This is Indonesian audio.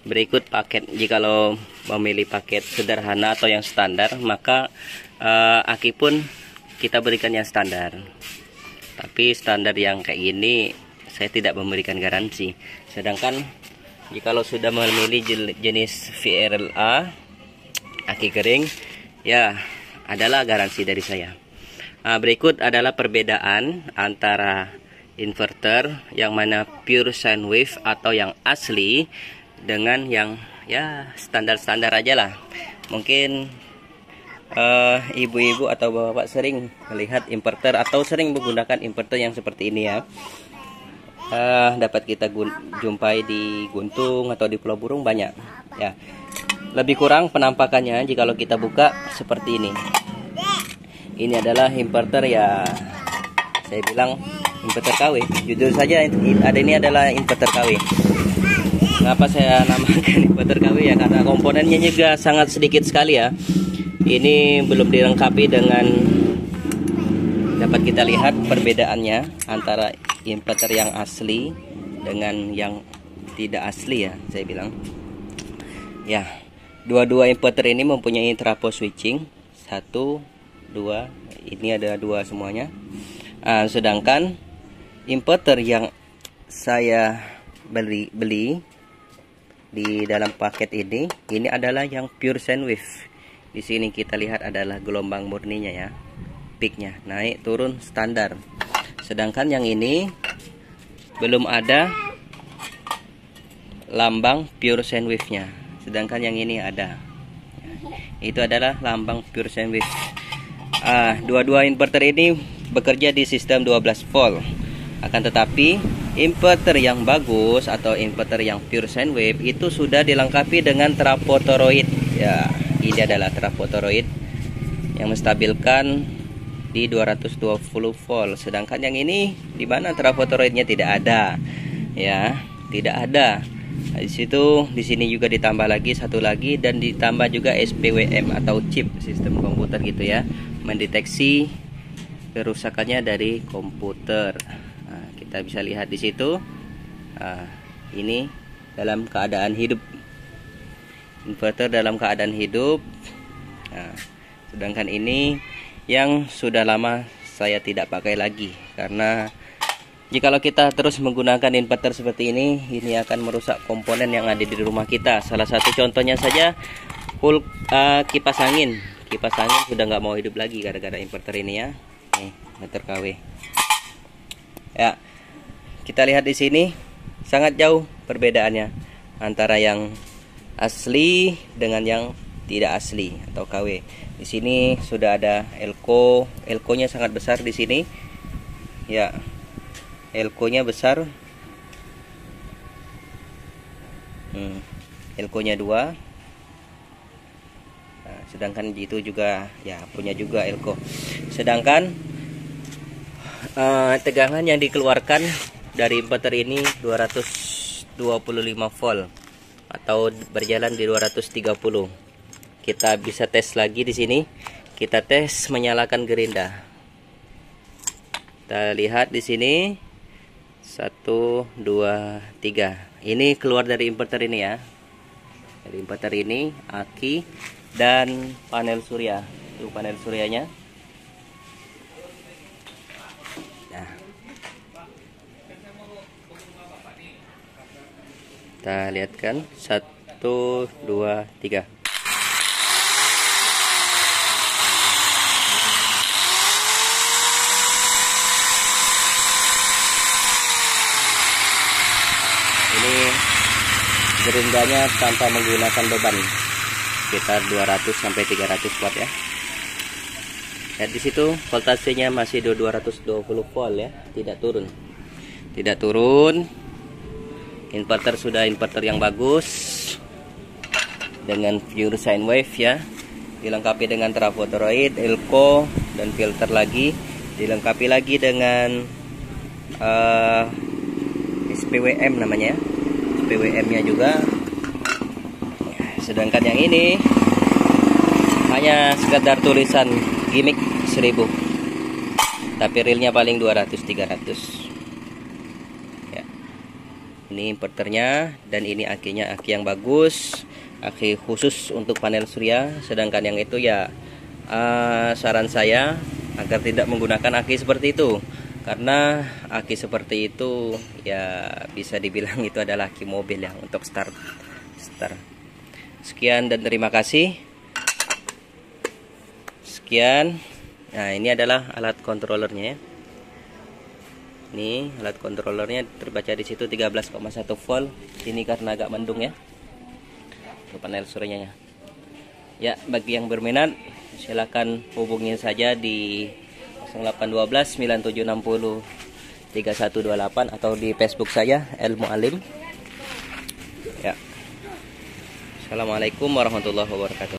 berikut paket. Jikalau memilih paket sederhana atau yang standar, maka aki pun kita berikan yang standar. Tapi standar yang kayak gini saya tidak memberikan garansi. Sedangkan jikalau sudah memilih jenis VRLA aki kering, ya adalah garansi dari saya. Berikut adalah perbedaan antara inverter yang mana pure sine wave atau yang asli dengan yang ya standar-standar aja lah. Mungkin ibu-ibu atau bapak sering melihat inverter atau sering menggunakan inverter yang seperti ini ya. Dapat kita jumpai di Guntung atau di Pulau Burung banyak ya. Lebih kurang penampakannya jikalau kita buka seperti ini. Ini adalah inverter ya, saya bilang inverter KW. Jujur saja ada ini adalah inverter KW. Kenapa saya namakan inverter KW ya? Karena komponennya juga sangat sedikit sekali ya. Ini belum dilengkapi dengan, dapat kita lihat perbedaannya antara inverter yang asli dengan yang tidak asli ya, saya bilang. Ya, dua-dua inverter ini mempunyai trafo switching 1, 2, ini ada 2 semuanya. Sedangkan inverter yang saya beli di dalam paket ini adalah yang pure sine wave. Di sini kita lihat adalah gelombang murninya ya, peaknya naik turun standar. Sedangkan yang ini belum ada lambang pure sine wave-nya. Sedangkan yang ini ada. Itu adalah lambang pure sine wave. Dua-dua inverter ini bekerja di sistem 12 volt. Akan tetapi inverter yang bagus atau inverter yang pure sine wave itu sudah dilengkapi dengan trafo toroid. Ya, ini adalah trafo toroid yang menstabilkan di 220 volt. Sedangkan yang ini di mana trafo toroidnya tidak ada. Ya, tidak ada. Di situ, di sini juga ditambah lagi satu lagi, dan ditambah juga SPWM atau chip sistem komputer gitu ya, mendeteksi kerusakannya dari komputer. Kita bisa lihat di situ. Ini dalam keadaan hidup, inverter dalam keadaan hidup. Sedangkan ini yang sudah lama saya tidak pakai lagi, karena jikalau kita terus menggunakan inverter seperti ini akan merusak komponen yang ada di rumah kita. Salah satu contohnya saja kipas angin. Kipas angin sudah nggak mau hidup lagi gara-gara inverter ini ya. Nih, meter KW. Ya, kita lihat di sini sangat jauh perbedaannya antara yang asli dengan yang tidak asli atau KW. Di sini sudah ada elko-nya sangat besar di sini. Ya. Elko-nya besar, elko-nya 2. Sedangkan itu juga ya punya juga elko. Sedangkan tegangan yang dikeluarkan dari inverter ini 225 volt atau berjalan di 230. Kita bisa tes lagi di sini. Kita tes menyalakan gerinda. Kita lihat di sini. 1, 2, 3. Ini keluar dari inverter ini ya. Dari inverter ini, aki dan panel surya. Itu panel suryanya. Nah. Kita lihat kan. 1, 2, 3. Gerindanya tanpa menggunakan beban, sekitar 200 sampai 300 watt ya. Dan di situ voltasenya masih 220 volt ya, tidak turun. Tidak turun. Inverter sudah inverter yang bagus dengan pure sine wave ya. Dilengkapi dengan trafo toroid, elko dan filter lagi. Dilengkapi lagi dengan SPWM namanya ya. PWM-nya juga. Sedangkan yang ini hanya sekedar tulisan gimmick 1000, tapi realnya paling 200-300 ya. Ini inverternya, dan ini akinya, aki yang bagus, aki khusus untuk panel surya. Sedangkan yang itu ya saran saya agar tidak menggunakan aki seperti itu, karena aki seperti itu ya bisa dibilang itu adalah aki mobil ya untuk start. Sekian dan terima kasih. Sekian. Nah, ini adalah alat kontrolernya ya. Ini alat kontrolernya terbaca di situ 13,1 volt. Ini karena agak mendung ya. Ke panel suryanya. Ya, bagi yang berminat silakan hubungi saja di 0812 9760 3128 atau di Facebook saya El Mualim. Ya. Assalamualaikum warahmatullahi wabarakatuh.